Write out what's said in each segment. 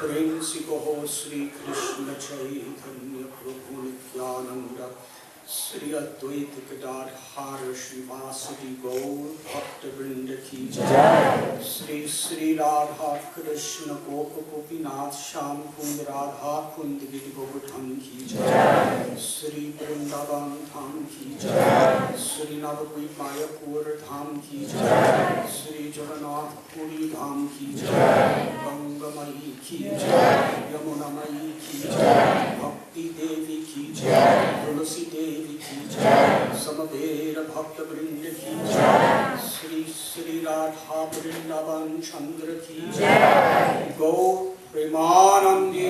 प्रेम से कहो श्री कृष्ण चैतन्य प्रभु Shri Advait Gadadhar Srivasadi Gaur Bhakta Vrinda Ki Jai. Shri Shri Radha Krishna Gopa Gopinath Sham Kund Radha Kund Giri Govardhan Ki Jai. Shri Vrindavan Dham Ki Jai. Shri Navadvip Mayapur Dham Ki Jai. Shri Jagannath Puri Dham Ki Jai. Ganga Mai Ki Jai. Yamuna Mai Ki Jai. Bhakti Devi Ki Jai. Tulsi Devi Ki Jai. Samavera Bhakta Vrinda Ki Jai. Shri Shri Radha Vrindavan Chandra Ki Jai. Gaur Premanandi.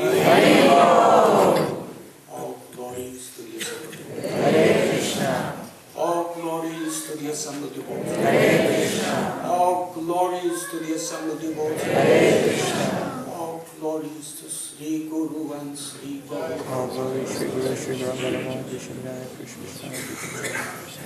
All glories to the Assembly. Hare Krishna. All glories to the Assembly devotees. Hare Krishna. All glories to the Assembly devotees. Hare Krishna. All glories to Sri Guru and Sri Guru. All glories to Guru Sri Bhagavan Krishna Krishna.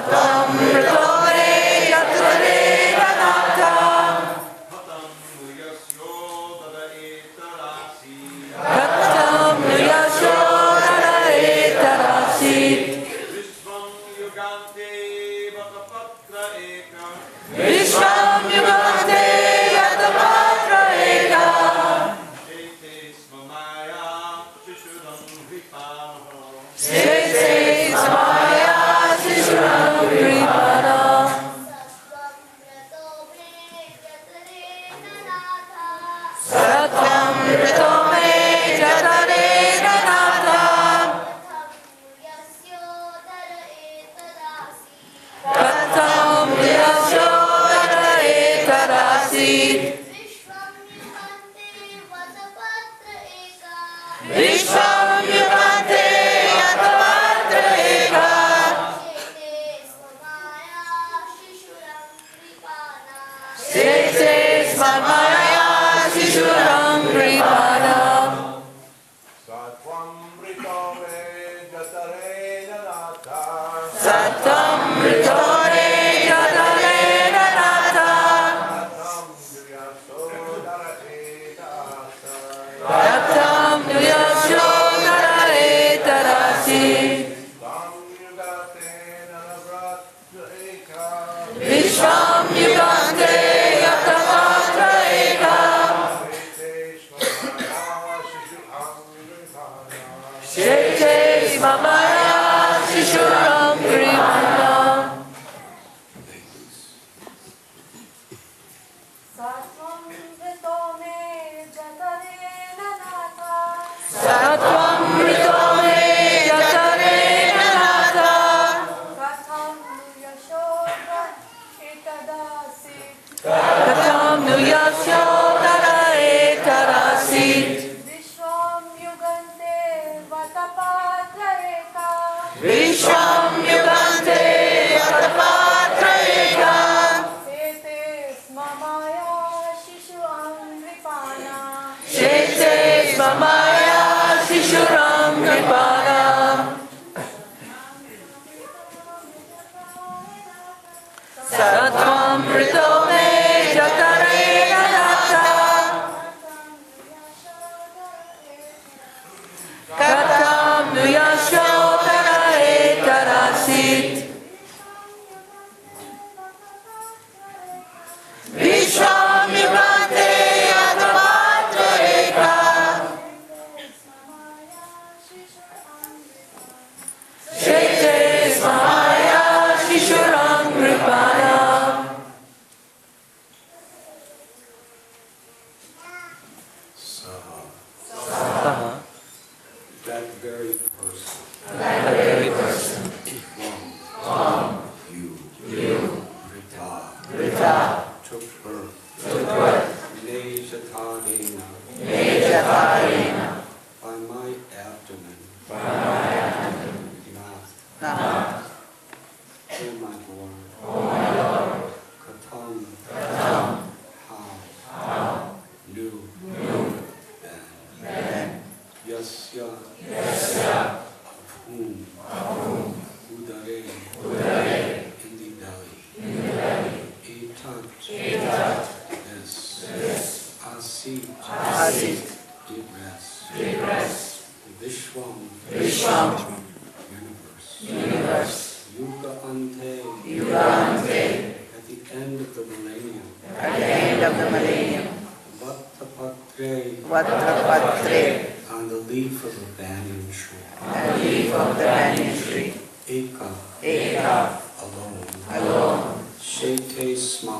Satamritore Yatare Ranata Katam Yashodara Etarasi Vishvam Yugante Yatapatra Eka Sese Samaya Sishuram Kripana Satam Ritome Jatare Ranata Katam Yashodara Etarasi Vishvam Yugante Yatapatra Eka Sese Samaya Sishuram Kripana Satam Ritore Jatare Ranata Katam Yashodara Etarasi Vishvam Yugante Yatapatra Eka Shete Smamaya Sishuram Kripana Satvam Ritome Jatare Nanata Sattvam Ritome Yatare Ranata Katham Yashodara Etadasi Katam Yashodara Etarasi Vishwam Yugante Vatapatra Eka Vishvam Yugante Yatapatra Eka Sete Smamaya Shishu Angripana Shete Smamaya Sishuram Kripana Sattvam Ritome Jatare Ranata Katam Yashodara Etarasi Vishvam Yugante Yatapatra Eka Shete Smamaya Sishuram Kripana Saha. That very person. You. Rita. Took birth. Nejatadena. By my abdomen. Nath. Oh my Lord. Katam. How. Nu. Then. Yasya. Of whom. Udare. In the belly. Etat. This. Asit. It rests. Vishwam. Universe. Yuga ante. At the end of the millennium. Vattapatre. On the leaf of a banyan tree. Eka. Alone. Shete sma.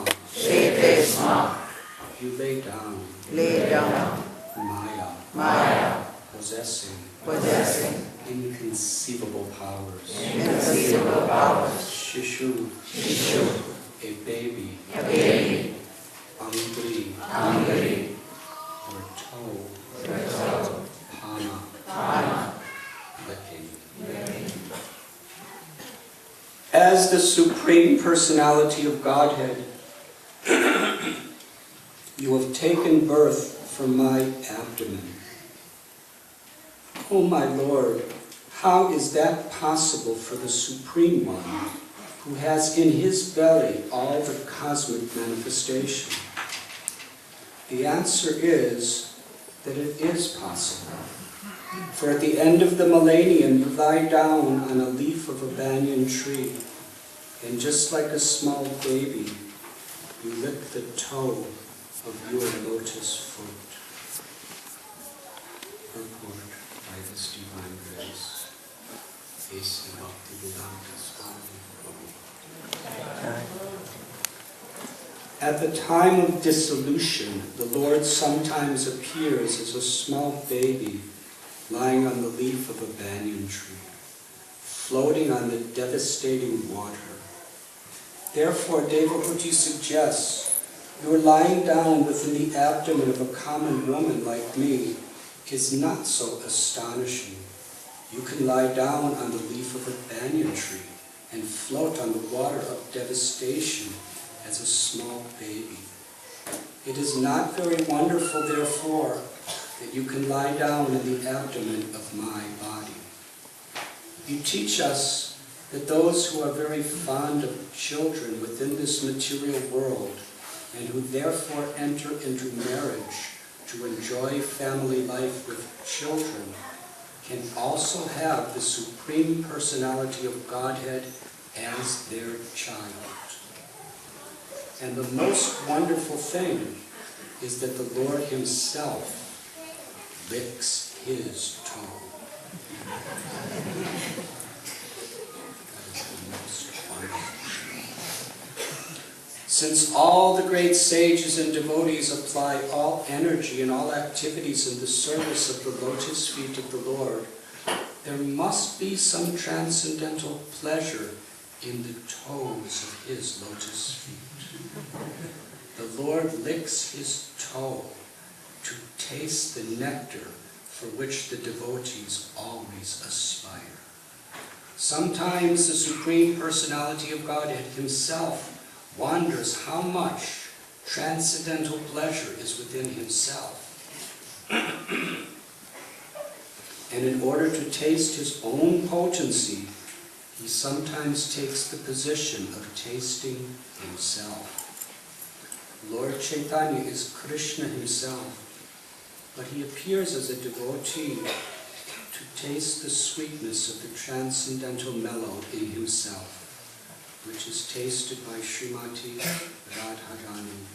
You lay down. Maya. Possessing. Inconceivable powers. Shishu. A baby. Angri. Or toe. Pana. Licking. As the Supreme Personality of Godhead, you have taken birth from my abdomen. Oh my Lord, how is that possible for the Supreme One, who has in his belly all the cosmic manifestation? The answer is that it is possible. For at the end of the millennium, you lie down on a leaf of a banyan tree, and just like a small baby, you lick the toe of your lotus fruit. Purport by this divine grace. Ace and Radhanath Swami. At the time of dissolution, the Lord sometimes appears as a small baby lying on the leaf of a banyan tree, floating on the devastating water. Therefore, Devahuti suggests your lying down within the abdomen of a common woman like me is not so astonishing. You can lie down on the leaf of a banyan tree and float on the water of devastation as a small baby. It is not very wonderful, therefore, that you can lie down in the abdomen of my body. You teach us that those who are very fond of children within this material world and who therefore enter into marriage to enjoy family life with children can also have the Supreme Personality of Godhead as their child. And the most wonderful thing is that the Lord himself licks his toe. That is the most wonderful. Since all the great sages and devotees apply all energy and all activities in the service of the lotus feet of the Lord, there must be some transcendental pleasure in the toes of his lotus feet. The Lord licks his toe to taste the nectar for which the devotees always aspire. Sometimes the Supreme Personality of Godhead himself wonders how much transcendental pleasure is within himself. And in order to taste his own potency, he sometimes takes the position of tasting himself. Lord Chaitanya is Krishna himself, but he appears as a devotee to taste the sweetness of the transcendental mellow in himself, which is tasted by Srimati Radharani,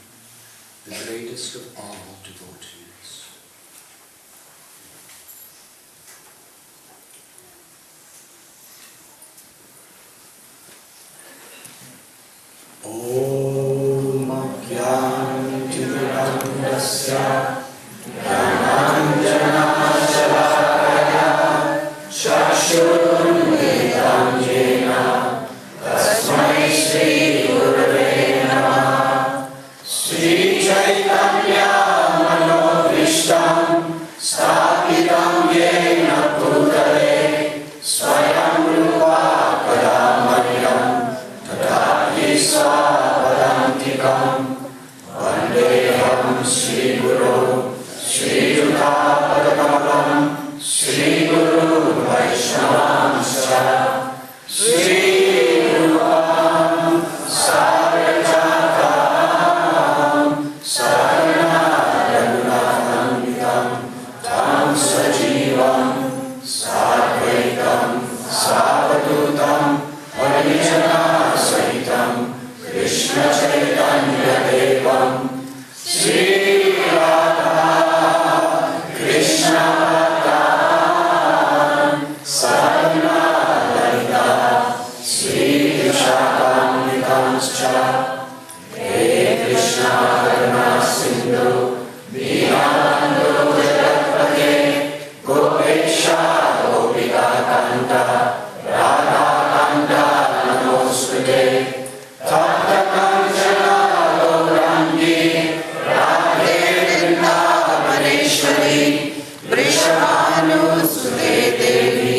the greatest of all devotees. Om Agyanti Mirandasya Gyananjana Shalakaya Chakshurmritam Jena Tasmai Shri Gurave Namah. Sri Chaitanya Manobhishtam Sthapitam Yena Bhutale Swayam Rupa Kadamaryam Tadati Swapadantikam Vandeham Shri Guru Shri Yuta Padakamalam Shri Guru Vaishnavanscha Shri Rupam Sarajata Sarana Raghunathambitam Tam Sajivam Sadvaitam Savadutam Parijana Sahitam Krishna Chaitanya Devam Sri Radha Krishna Bhaktan Sadhana Lalita Sri Vishakam He Krishna Karuna Sindhu Dinabandhu Jagatpate Gopesha Gopika Kanta Radha Kanta Namostate Tapta Kanchana Gaurangi Radhe Vrindavaneshwari Vrishabhanu Sute Devi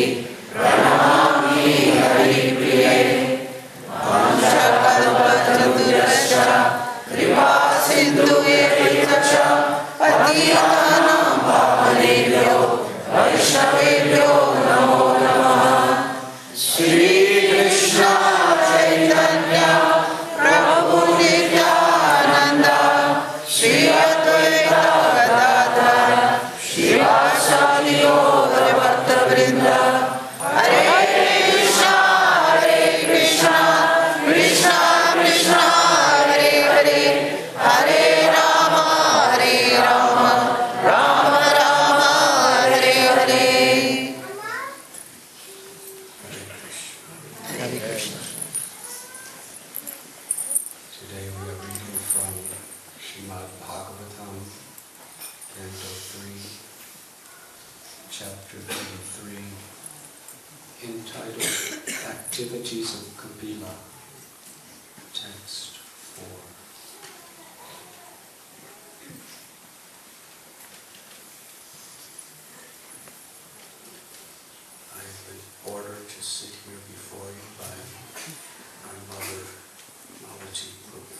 Pranamami Hari Priye Vanchakalpachaturascha Kripa Sindhu Evacha Patitanam Bhavanebhyo Vaishnavebhyo Namo Namaha Hare Krishna. Today we are reading from Srimad Bhagavatam, Canto 3, Chapter 33, entitled Activities of Kapila, Text 4. I've been ordered to sit here before you by our mother, Malachi Prabhu.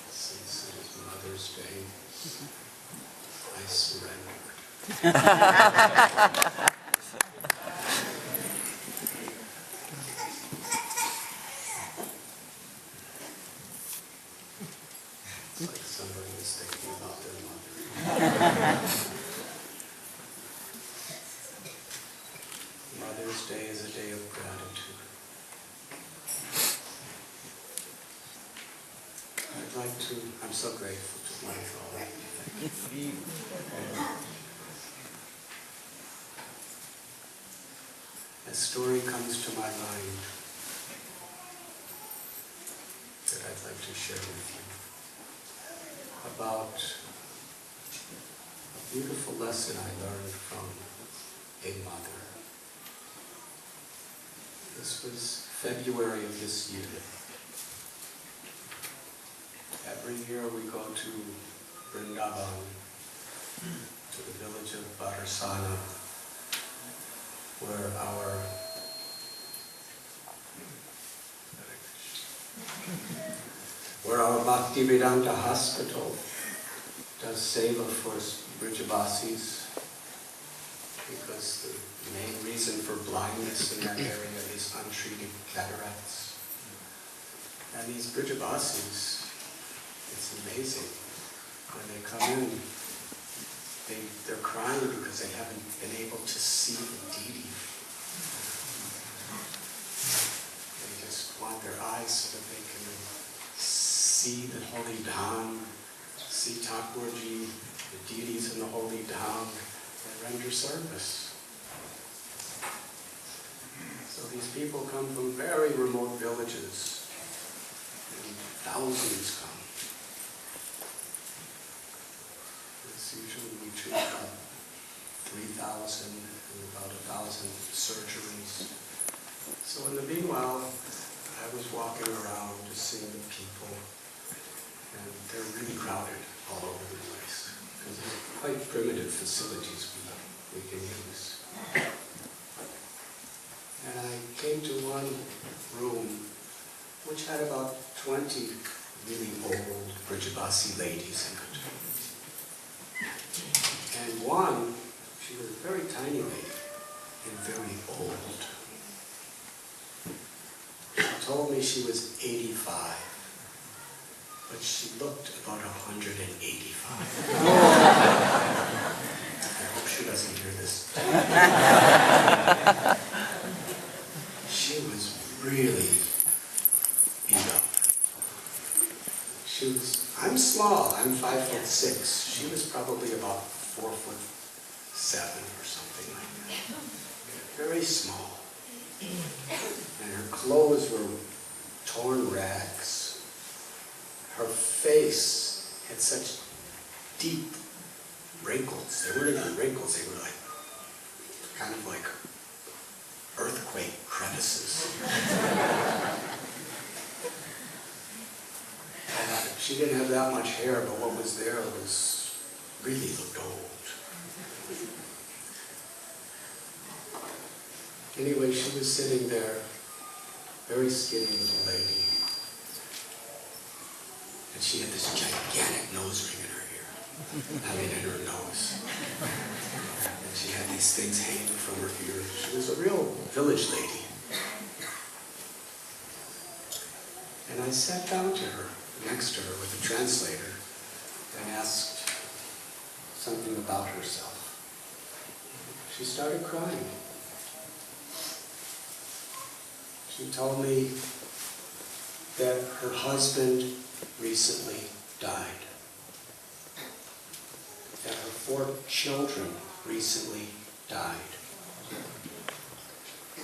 Since it is Mother's Day, I surrendered. It's like somebody is thinking about their mother. Mother's Day is a day of gratitude. I'm so grateful to my father. A story comes to my mind that I'd like to share with you about a beautiful lesson I learned from a mother. This was February of this year. Every year we go to Vrindavan, to the village of Bharsana, where our Bhaktivedanta hospital does seva for Brijavasis, because the main reason for blindness in that area is untreated cataracts. And these Brijavasis, it's amazing. When they come in, they're crying because they haven't been able to see the deity. They just want their eyes so that they can see the holy dham, see Thakurji, the deities in the holy dham, and render service. So these people come from very remote villages, and thousands come. Usually we treat about 3,000 and about 1,000 surgeries. So in the meanwhile, I was walking around just seeing the people, and they're really crowded all over the place. Because they're quite primitive facilities we can use. And I came to one room which had about 20 really old Brijavasi ladies in it. And one, she was a very tiny lady and very old. She told me she was 85, but she looked about 185. I hope she doesn't hear this. She was really beat up. I'm small, I'm 5'6". She was probably about 4'7" or something like that. Very small. And her clothes were torn rags. Her face had such deep wrinkles. They weren't even wrinkles, they were like, kind of like earthquake crevices. She didn't have that much hair, but what was there was really looked old. Anyway, she was sitting there, very skinny little lady, and she had this gigantic nose ring in her ear, in her nose. And she had these things hanging from her ears. She was a real village lady. And I sat down to her, next to her with a translator, and asked something about herself. She started crying. She told me that her husband recently died, that her 4 children recently died,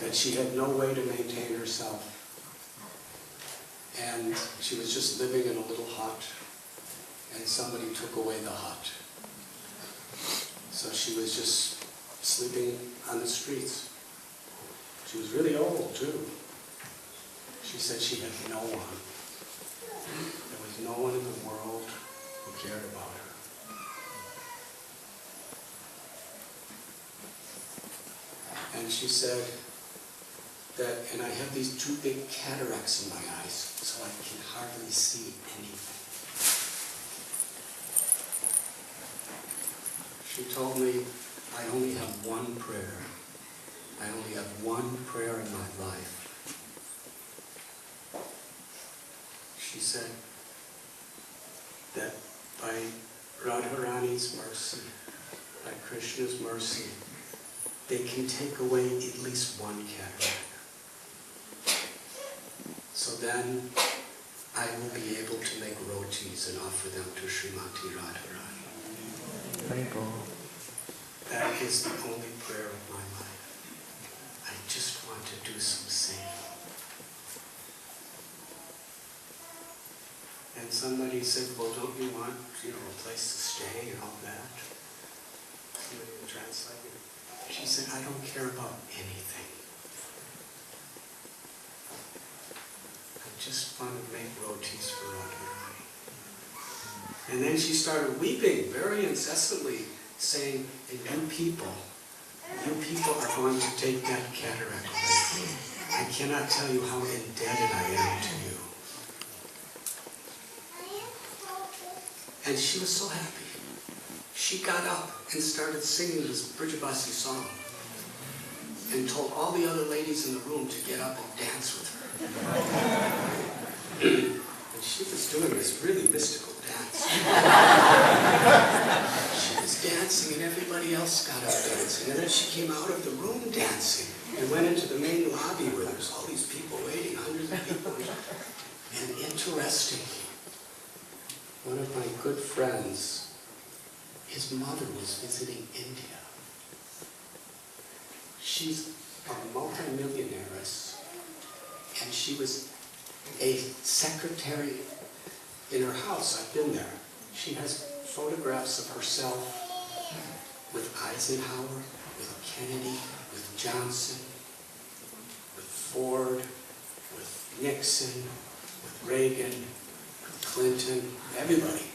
that she had no way to maintain herself. And she was just living in a little hut, and somebody took away the hut. So she was just sleeping on the streets. She was really old, too. She said she had no one. There was no one in the world who cared about her. And she said that, and I have these two big cataracts in my eyes, so I can hardly see anything. She told me, I only have one prayer. I only have one prayer in my life. She said that by Radharani's mercy, by Krishna's mercy, they can take away at least one cataract. So then I will be able to make rotis and offer them to Srimati Radharani. That is the only prayer of my life. I just want to do some singing. And somebody said, well, don't you want, a place to stay and all that? Somebody translated. She said, I don't care about anything. I just want to make rotis for Radharani. And then she started weeping very incessantly, saying, and you people are going to take that cataract away. I cannot tell you how indebted I am to you. And she was so happy. She got up and started singing this Brijabasi song and told all the other ladies in the room to get up and dance with her. And she was doing this really mystical dance. She was dancing and everybody else got up dancing. And then she came out of the room dancing and went into the main lobby where there was all these people waiting, hundreds of people. And interestingly, one of my good friends, his mother was visiting India. She's a multimillionairess, and she was a secretary in her house. I've been there. She has photographs of herself with Eisenhower, with Kennedy, with Johnson, with Ford, with Nixon, with Reagan, with Clinton, everybody.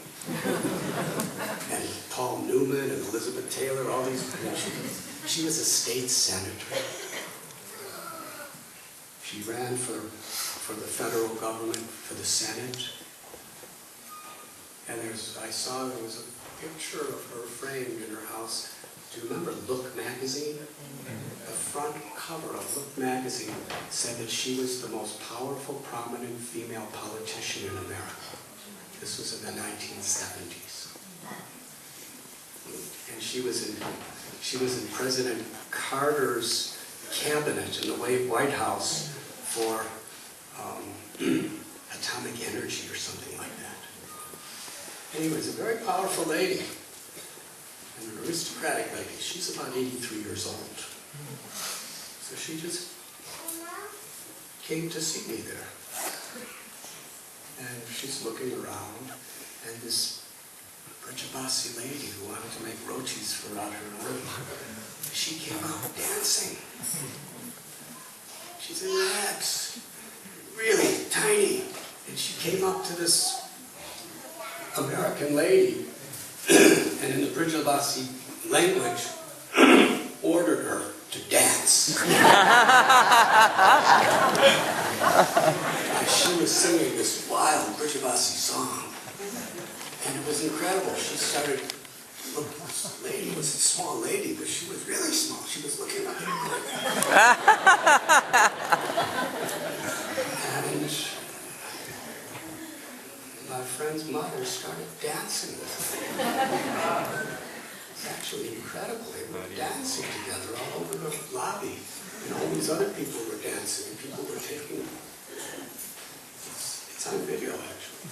And Paul Newman and Elizabeth Taylor, all these people. She was a state senator. She ran for the federal government, for the Senate. And I saw there was a picture of her framed in her house. Do you remember Look magazine? The front cover of Look magazine said that she was the most powerful, prominent female politician in America. This was in the 1970s. And she was in President Carter's cabinet in the White House for atomic energy or something like that. Anyways, a very powerful lady, an aristocratic lady. She's about 83 years old. So she just came to see me there. And she's looking around, and this Brijabasi lady who wanted to make rotis for Radharani, she came out dancing. She's in rags, really tiny. And she came up to this American lady, and in the Brijabasi language, ordered her to dance. She was singing this wild Brijabasi song, and it was incredible. She started, look, this lady was a small lady, but she was really small. She was looking like a And my friend's mother started dancing with her. It's actually incredible. They were dancing together all over the lobby, and all these other people were dancing, and people were taking. It's on video, actually.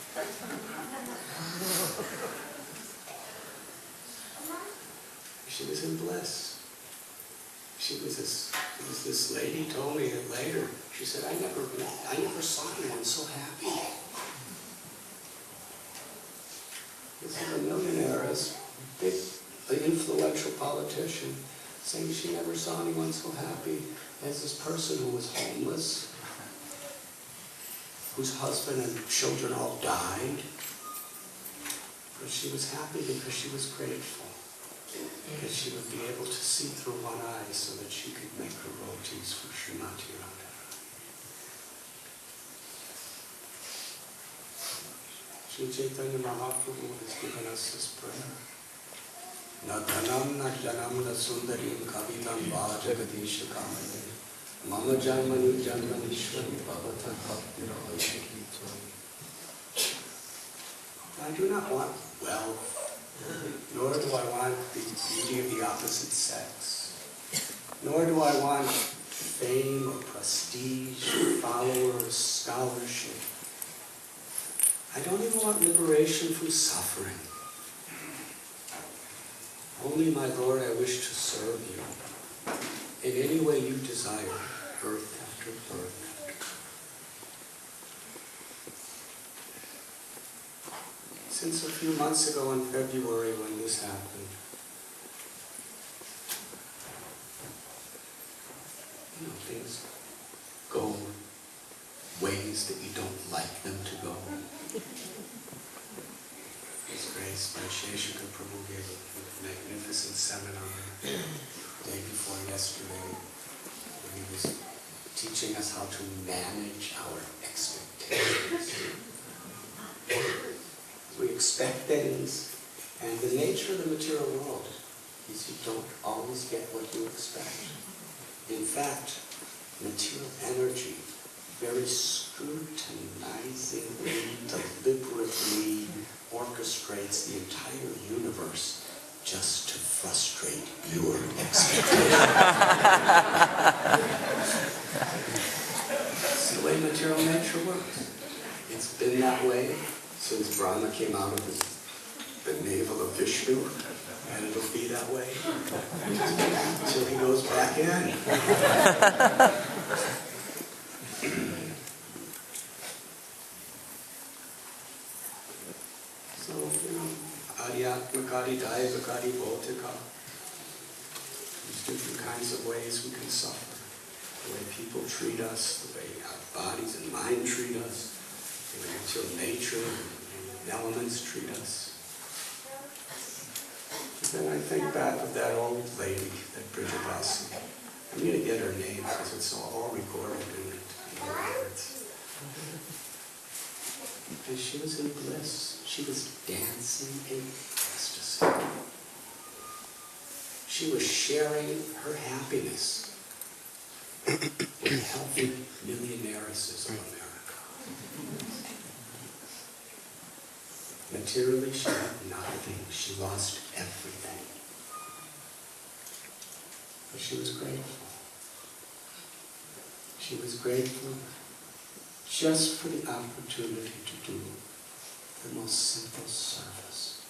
She was in bliss. She was this lady told me it later. She said, I never saw anyone so happy. This is a millionaire, as big, an influential politician, saying she never saw anyone so happy as this person who was homeless, whose husband and children all died. But she was happy because she was grateful that she would be able to see through one eye so that she could make her rotis for Srimati Radharani. Sri Chaitanya Mahaprabhu has given us this prayer. Na dhanam na janam na sundarim kavitam va jagadisha kamane mama janmani janmanishwari bhavata bhakti. I do not want wealth, nor do I want the beauty of the opposite sex, nor do I want fame or prestige, followers, scholarship. I don't even want liberation from suffering. Only, my Lord, I wish to serve you in any way you desire, birth after birth. Since a few months ago in February when this happened, things go ways that you don't like them to go. His Grace, my Sheshika Prabhu gave a magnificent seminar the day before yesterday when he was teaching us how to manage our expectations. We expect things, and the nature of the material world is you don't always get what you expect. In fact, material energy very scrutinizingly, deliberately orchestrates the entire universe just to frustrate your expectations. It's the way material nature works. It's been that way since Brahma came out of the navel of Vishnu, and it'll be that way until he goes back in. So, Adhyatmakari, Daivakari, Bhautika. There's different kinds of ways we can suffer. The way people treat us, the way our bodies and mind treat us, the way material nature and elements treat us. But then I think back of that old lady, that Bridgebasi. I'm going to get her name because it's all recorded in the records. And she was in bliss. She was dancing in ecstasy. She was sharing her happiness with healthy millionairesses of America. Materially, she had nothing. She lost everything. But she was grateful. She was grateful just for the opportunity to do the most simple service.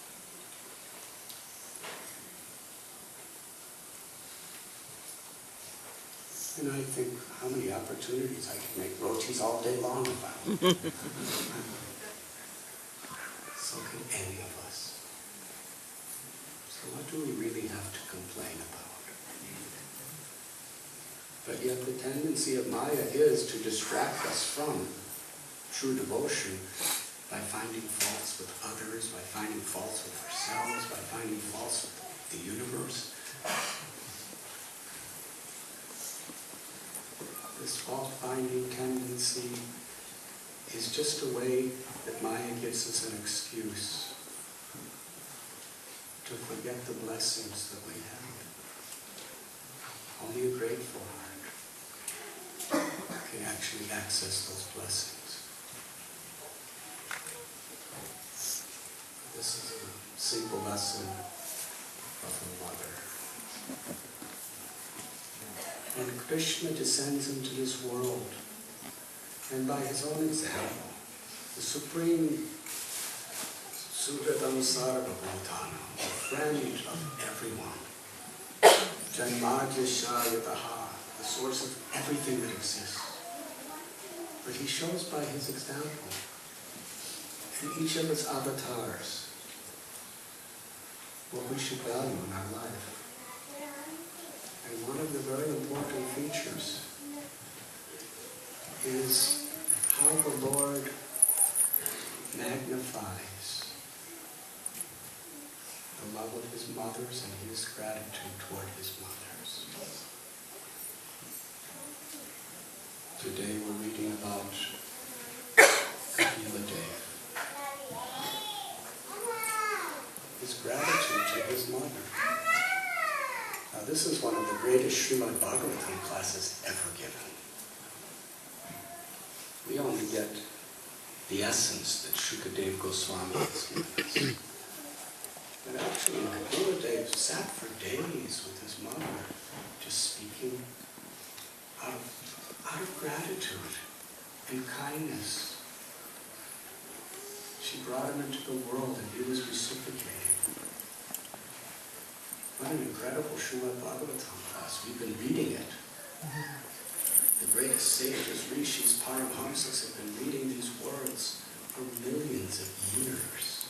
And I think how many opportunities I can make rotis all day long about. So can any of us. So what do we really have to complain about? But yet the tendency of Maya is to distract us from true devotion by finding faults with others, by finding faults with ourselves, by finding faults with the universe. This fault-finding tendency is just a way that Maya gives us an excuse to forget the blessings that we have. Only a grateful heart can actually access those blessings. This is a simple lesson of a mother. When Krishna descends into this world, and by his own example, the supreme Sudadam Sarvabhutana, the friend of everyone, Janmadhyashayataha, the source of everything that exists. But he shows by his example, in each of his avatars, what we should value in our life. And one of the very important features is how the Lord magnifies the love of his mothers and his gratitude toward his mothers. Today we're reading about Dev. His gratitude to his mother. Now this is one of the greatest Srimad Bhagavatam classes ever given. We only get the essence that Shukadev Goswami has given us. But actually, Gurudev sat for days with his mother, just speaking out of gratitude and kindness. She brought him into the world and he was reciprocating. What an incredible Srimad Bhagavatam class. We've been reading it. The greatest sages, rishis, paramhamsas, have been reading these words for millions of years.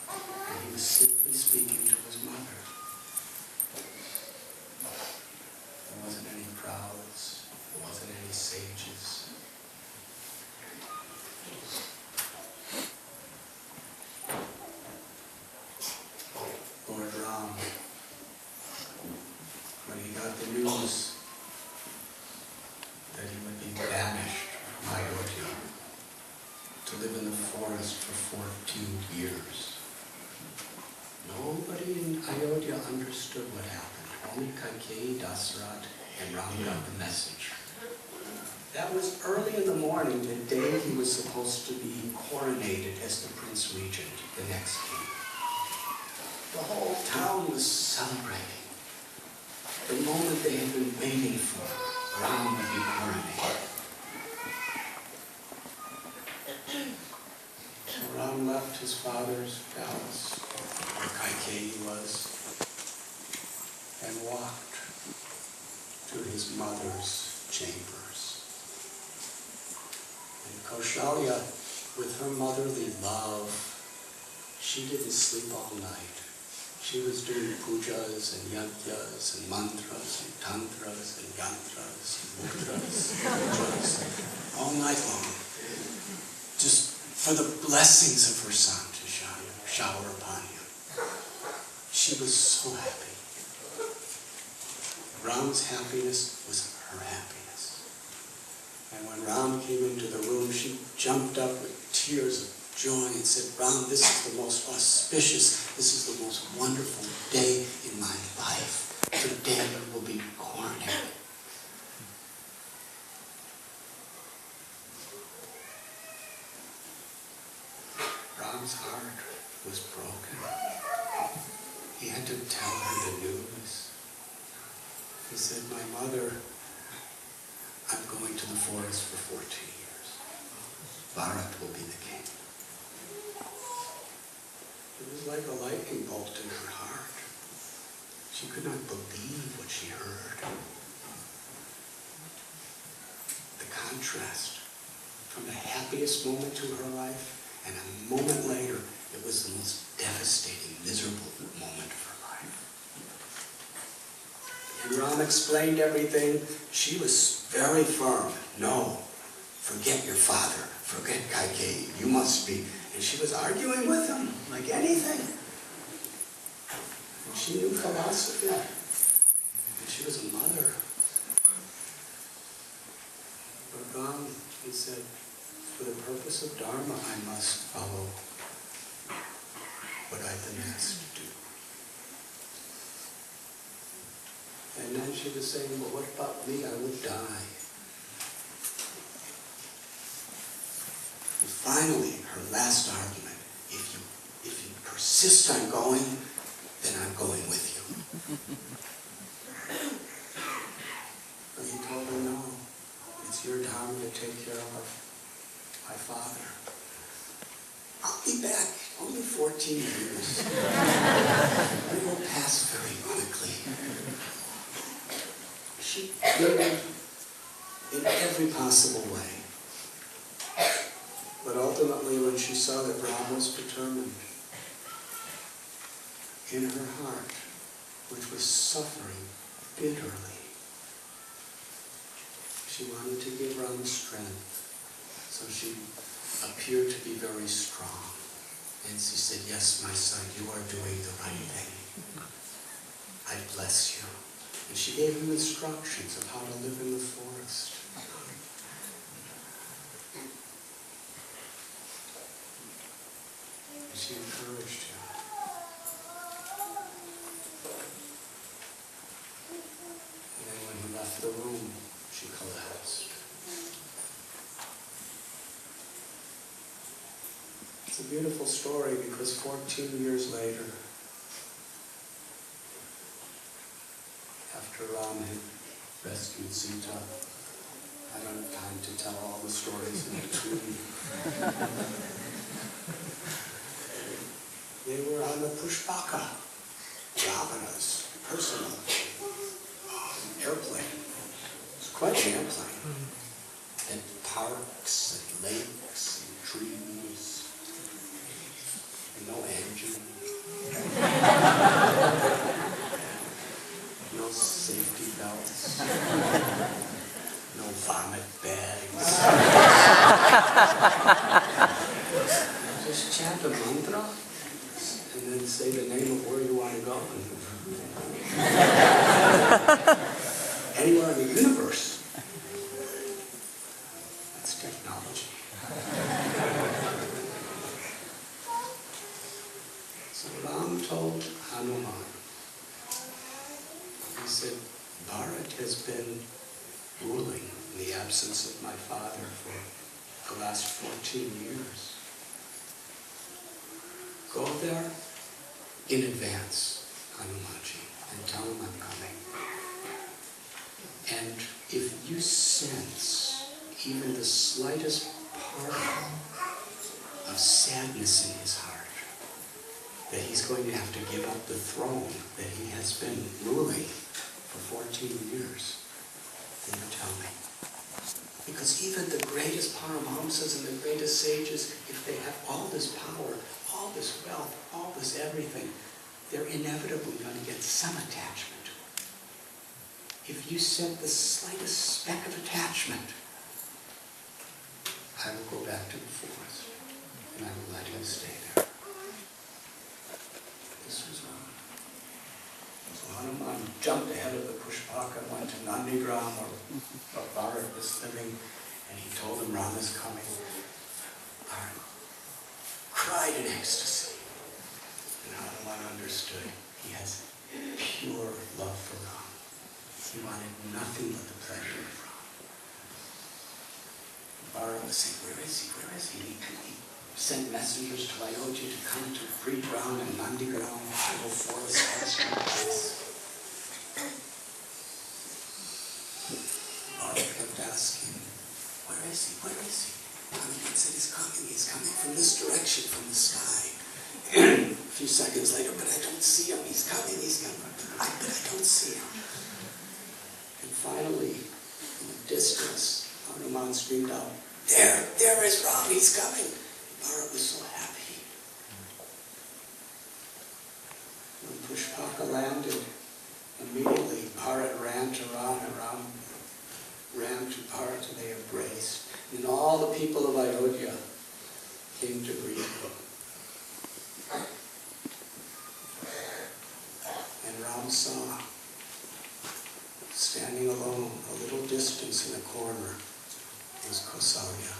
And he was simply speaking to his mother. There wasn't any crowds. There wasn't any sages. Lord Ram, when he got the news that he would be banished from Ayodhya to live in the forest for 14 years, nobody in Ayodhya understood what happened. Only Kaikeyi, Dasarath, and Ram got the message. That was early in the morning, the day he was supposed to be coronated as the Prince Regent, the next king. The whole town was celebrating. The moment they had been waiting for, Ram would be coronated. So Ram left his father's palace, where Kaikeyi was, and walked to his mother's chambers. And Kaushalya, with her motherly love, she didn't sleep all night. She was doing pujas and yajnas and mantras and tantras and yantras and mudras all night long, just for the blessings of her son to shower upon him. She was so happy. Ram's happiness was her happiness. And when Ram came into the room, she jumped up with tears of joy and said, Ram, this is the most auspicious, this is the most wonderful day in my life. Today you will be coronated. Ram's heart was broken. He had to tell her the news. He said, my mother, I'm going to the forest for 14 years. Bharat will be the king. It was like a lightning bolt in her heart. She could not believe what she heard. The contrast from the happiest moment to her life, and a moment later, it was the most devastating, miserable moment of her life. And Ram explained everything. She was very firm. No, forget your father. Forget Kaikeyi. You must be. And she was arguing with him like anything. And she knew philosophy. And she was a mother. But Ram, he said, for the purpose of Dharma, I must follow what I've been asked to do. And then she was saying, well, what about me? I would die. And finally, her last argument, if you persist on going, then I'm going with you. But he told her, no, it's your dharma to take care of my father. I'll be back Only 14 years. It will pass very quickly. She pleaded in every possible way. But ultimately, when she saw that Ram was determined, in her heart, which was suffering bitterly, she wanted to give Ram strength. So she appeared to be very strong. And she said, yes, my son, you are doing the right thing. I bless you. And she gave him instructions of how to live in the forest. And she encouraged him. And then when he left the room, she collapsed. It's a beautiful story because 14 years later, after Ram had rescued Sita, I don't have time to tell all the stories in between. They were on the Pushpaka, Ravana's personal airplane. It was quite an airplane. And parks and lakes and trees. No engine. No safety belts. No vomit bags. Just chant a mantra and then say the name of where you want to go. Anywhere in the universe. That's technology. So Ram told Hanuman, he said, Bharat has been ruling in the absence of my father for the last 14 years. Go there in advance, Hanumanji, and tell him I'm coming. And if you sense even the slightest particle of sadness in his heart, that he's going to have to give up the throne that he has been ruling for 14 years, then you tell me. Because even the greatest Paramahamsas and the greatest sages, if they have all this power, all this wealth, all this everything, they're inevitably going to get some attachment to it. If you set the slightest speck of attachment, I will go back to the forest and I will let you stay there. This was wrong. So Hanuman jumped ahead of the Pushpaka, went to Nandigram, where Bharat was living, and he told him Ram is coming. Bharat cried in ecstasy. And Hanuman understood. He has pure love for Ram. He wanted nothing but the pleasure of Ram. Bharat was saying, where is he? Where is he? He sent messengers to Ayodhya to come to greet Ram and Nandigram, to go forth as place. Bharat kept asking, where is he? Where is he? Hanuman said, he's coming from this direction, from the sky. A few seconds later, but I don't see him. He's coming. But I don't see him. And finally, in the distance, Hanuman screamed out, there is Ram, he's coming. Bharat was so happy. When Pushpaka landed, immediately Bharat ran to Ram, and Ram ran to Bharat, and they embraced. And all the people of Ayodhya came to greet him. And Ram saw, standing alone, a little distance in a corner, was Kausalya,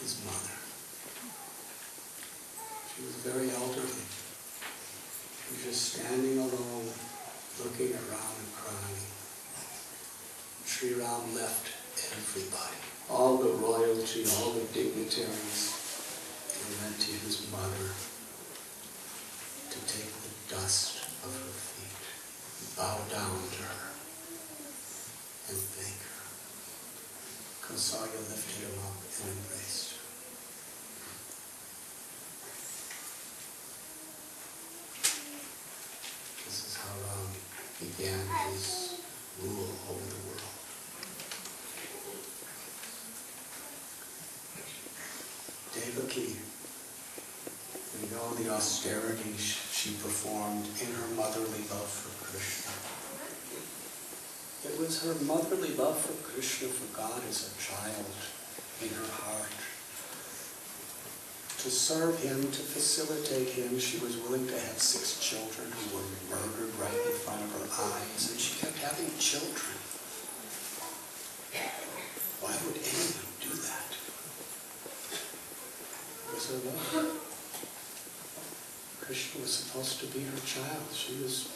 his mother. She was very elderly. She was just standing alone, looking at Ram and crying. Sri Ram left everybody, all the royalty, all the dignitaries, and went to his mother to take the dust of her feet, bow down to her, and thank her. Kausalya lifted him up and embraced him. began his rule over the world. Devaki, we know the austerities she performed in her motherly love for Krishna. It was her motherly love for Krishna, for God as a child, in her heart. To serve him, to facilitate him, she was willing to have 6 children who were murdered right in front of her eyes, and she kept having children. Why would anyone do that? It was her love. Krishna was supposed to be her child. She was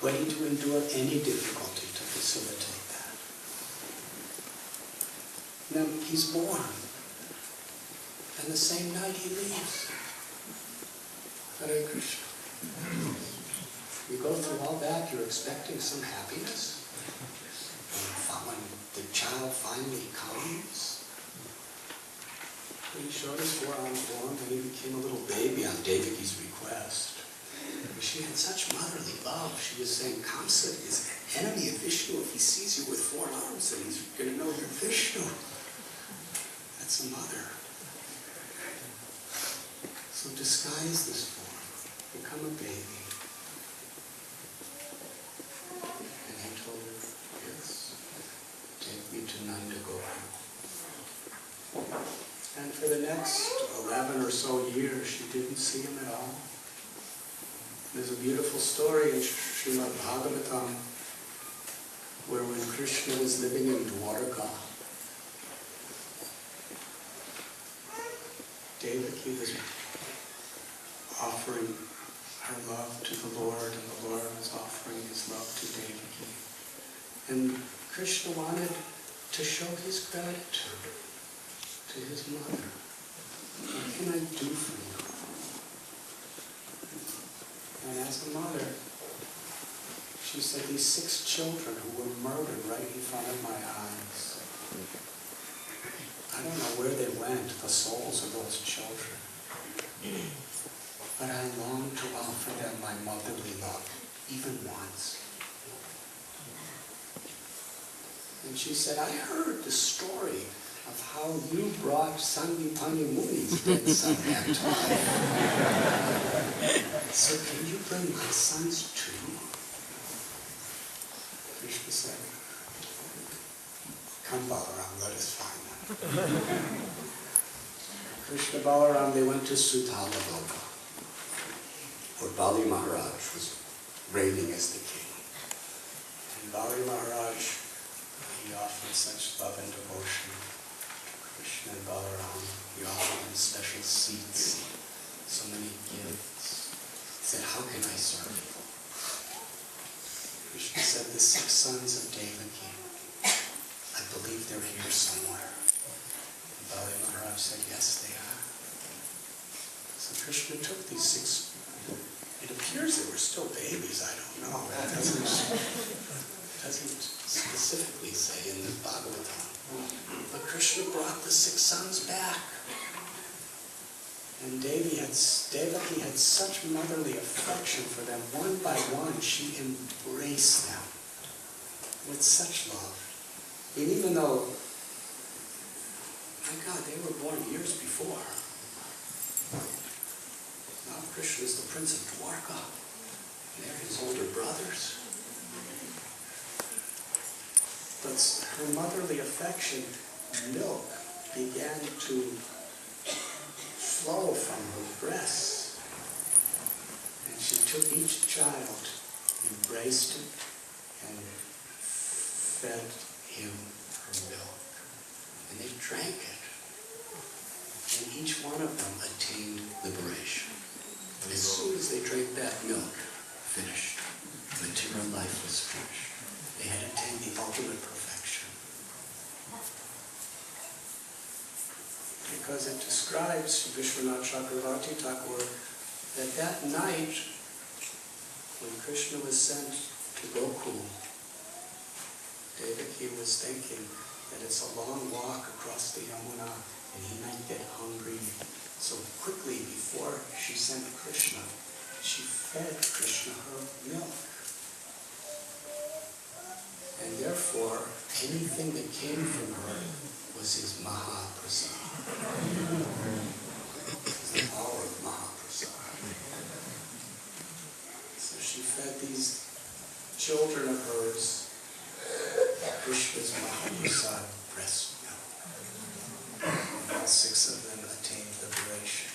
ready to endure any difficulty to facilitate that. Now, he's born. And the same night he leaves. Hare Krishna. You go through all that, you're expecting some happiness. When the child finally comes, he showed his forearms form, and he became a little baby on Devaki's request. She had such motherly love. She was saying, Kamsa is an enemy of Vishnu. If he sees you with 4 arms, then he's going to know you're Vishnu. That's a mother. So disguise this form, become a baby. And he told her, yes, take me to Nandagora. And for the next 11 or so years, she didn't see him at all. There's a beautiful story in Srimad Bhagavatam, where when Krishna was living in Dwarka, Devaki was offering her love to the Lord, and the Lord was offering his love to Devaki. And Krishna wanted to show his gratitude to his mother. What can I do for you? And as a mother, she said, these 6 children who were murdered right in front of my eyes, I don't know where they went, the souls of those children. But I long to offer them my motherly love, even once. And she said, I heard the story of how you brought Sangipani Muni's dead son back to life. So can you bring my sons too? Krishna said, come Balaram, let us find them. Krishna Balaram, they went to Sutala Loka, where Bali Maharaj was reigning as the king. And Bali Maharaj, he offered such love and devotion to Krishna and Balaram. He offered them special seats, so many gifts. He said, how can I serve you? Krishna said, the 6 sons of Devaki, I believe they're here somewhere. And Bali Maharaj said, yes, they are. So Krishna took these 6. It appears they were still babies, I don't know. It doesn't specifically say in the Bhagavatam. But Krishna brought the 6 sons back. And Devaki had such motherly affection for them. One by one, she embraced them with such love. And even though, my God, they were born years before. Now Krishna is the Prince of Dwarka. They're his older brothers. But her motherly affection, milk, began to flow from her breasts. And she took each child, embraced it, and fed him her milk. And they drank it. And each one of them attained liberation. As soon as they drank that milk, finished. Material life was finished. They had attained the ultimate perfection. Because it describes Vishwanath Chakravarti Thakur that night when Krishna was sent to Gokul, Devaki was thinking that it's a long walk across the Yamuna and he might get hungry. So quickly, before she sent Krishna, she fed Krishna her milk. therefore, anything that came from her was his Mahaprasad. The power of Mahaprasad. So she fed these children of hers Krishna's Mahaprasad breast milk. And all 6 of them attained liberation,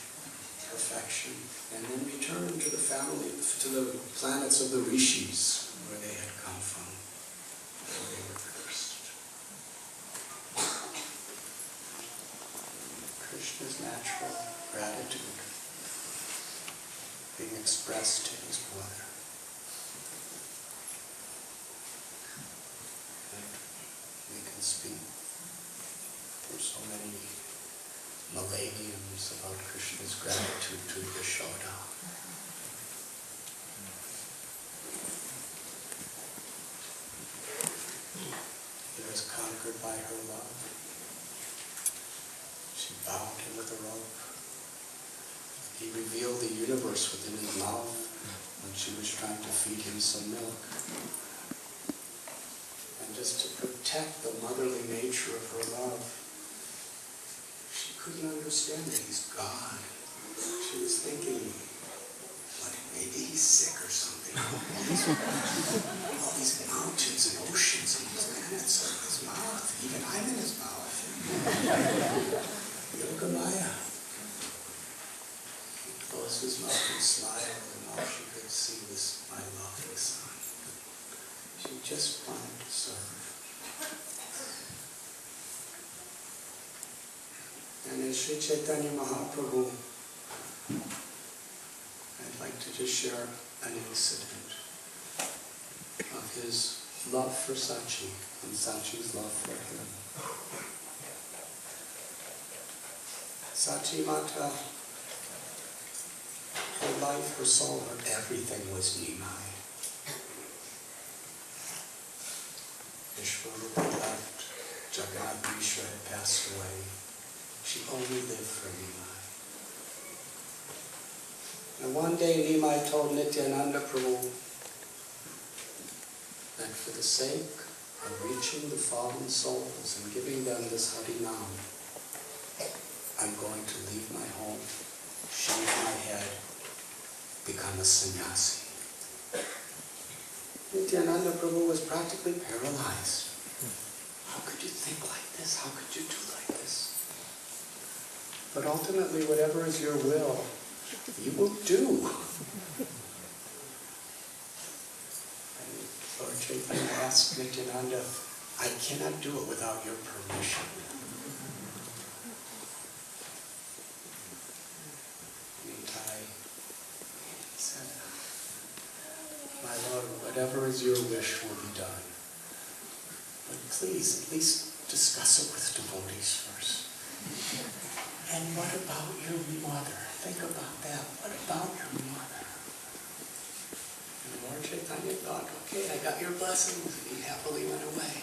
perfection, and then returned to the family, to the planets of the rishis, where they had come from, where they were cursed. Krishna's natural gratitude being expressed to his brother. And we can speak for so many millenniums about Krishna's gratitude to Yashoda. He was conquered by her love. She bound him with a rope. He revealed the universe within his mouth when she was trying to feed him some milk. And just to protect the motherly nature of her love, she couldn't understand that he's God. She was thinking, what, maybe he's sick or something. All these mountains and oceans and planets are in his mouth. Even I'm in his mouth. Yogamaya. He closed his mouth and smiled, and all she could see was my loving son. She just wanted to serve. And in Sri Chaitanya Mahaprabhu, I'd like to just share an incident of his love for Sachi and Sachi's love for him. Sachi Mata, her life, her soul, her everything was Nimai. Vishwarupa left, Jagannath Mishra had passed away. She only lived for Nimai. And one day Nimai told Nityananda Prabhu that for the sake of reaching the fallen souls and giving them this Harinam, I'm going to leave my home, shave my head, become a sannyasi. Nityananda Prabhu was practically paralyzed. How could you think like this? How could you do like this? But ultimately, whatever is your will, you will do. And Lord Chaitanya asked Nityananda, I cannot do it without your permission. Nitai said, my Lord, whatever is your wish will be done. But please, at least discuss it with devotees first. And what about your mother? Think about that. What about your mother? And Lord Chaitanya thought, okay, I got your blessings. And he happily went away.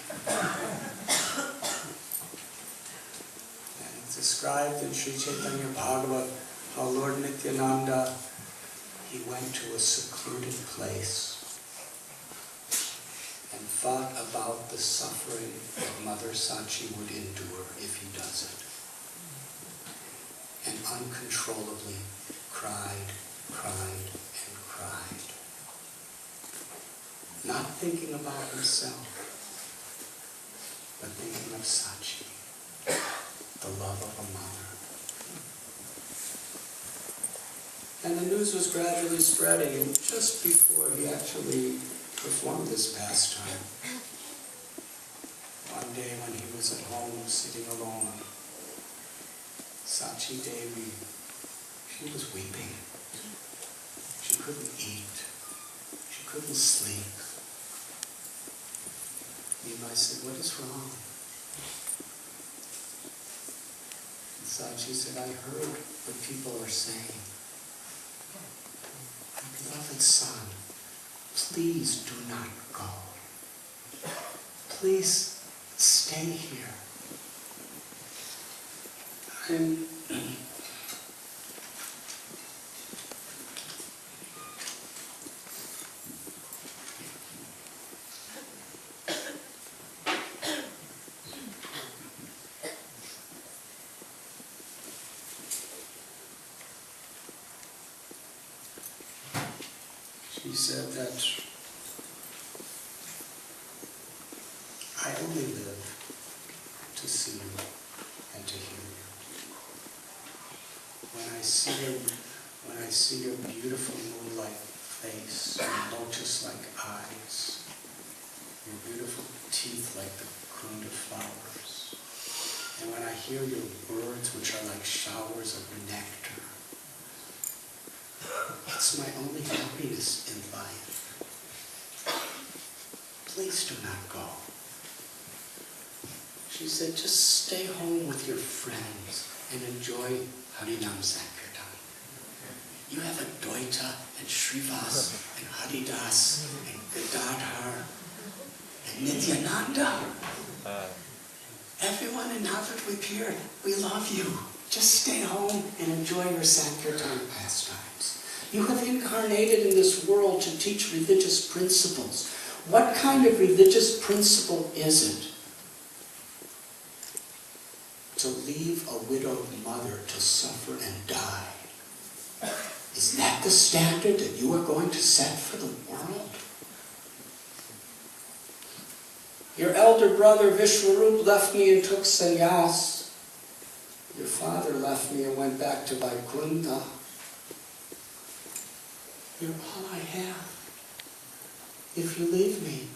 And it's described in Sri Chaitanya Bhagavat how Lord Nityananda, he went to a secluded place and thought about the suffering that Mother Sachi would endure if he does it. And uncontrollably cried, cried, and cried. Not thinking about himself, but thinking of Sachi, the love of a mother. And the news was gradually spreading, and just before he actually performed this pastime, one day when he was at home sitting alone, Sachi Devi, she was weeping. She couldn't eat. She couldn't sleep. Nimai said, what is wrong? And Sachi said, I heard what people are saying. My beloved son, please do not go. Please stay here. And He said that I only live to see you and to hear you. When I see your beautiful moonlight face, your lotus-like eyes, your beautiful teeth like the kunda flowers, and when I hear your words, which are like showers of nectar, it's my only happiness in life. Please do not go. She said, just stay home with your friends and enjoy Harinam Sankirtan. You have Advaita and Srivas and Haridas and Gadadhar and Nityananda. Everyone in Navadvip, we love you. Just stay home and enjoy your Sankirtan pastimes. You have incarnated in this world to teach religious principles. What kind of religious principle is it to leave a widowed mother to suffer and die? Is that the standard that you are going to set for the world? Your elder brother Vishwarup left me and took sannyas. Your father left me and went back to Vaikuntha. You're all I have. If you leave me,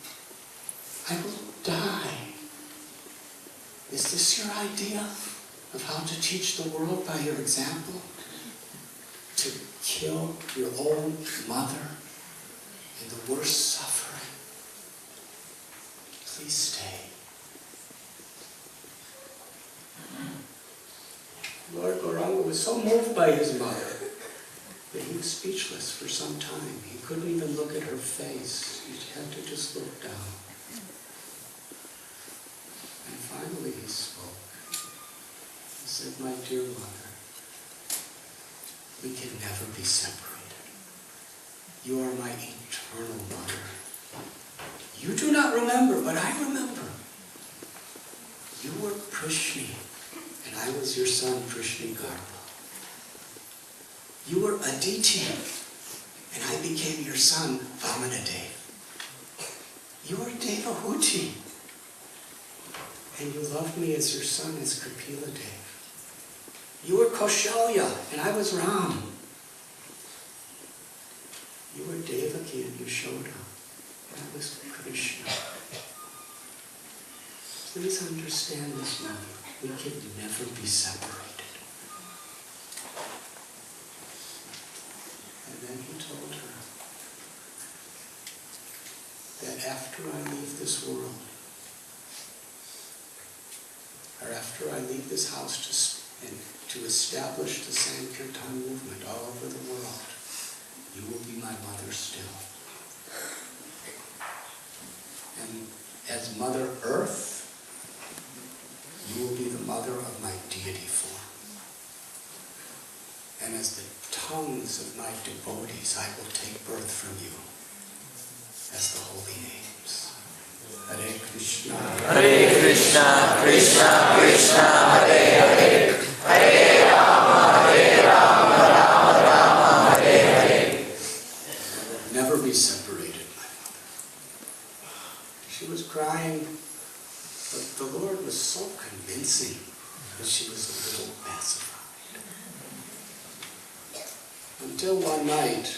I will die. Is this your idea of how to teach the world by your example? To kill your own mother in the worst suffering? Please stay. Lord Gauranga was so moved by his mother that he was speechless for some time. He couldn't even look at her face. He had to just look down. And finally he spoke. He said, my dear mother, we can never be separated. You are my eternal mother. You do not remember, but I remember. You were Prishni, and I was your son, Prishni Garba. You were Aditi, and I became your son, Vamanadev. You were Devahuti, and you loved me as your son, as Kapila Dev. You were Kaushalya, and I was Ram. You were Devaki and Yashoda, and I was Krishna. Please understand this, Mother. We can never be separated. And then he told her that after I leave this world, or after I leave this house to establish the Sankirtan movement all over the world, you will be my mother still. And as Mother Earth, you will be the mother of my deity form. And as the tongues of my devotees, I will take birth from you as the holy names. Hare Krishna, Krishna, Krishna, Hare Hare, Hare Rama, Rama Rama, Hare Hare. Never be separated, my mother. She was crying, but the Lord was so convincing that she was a little pacified. Until one night,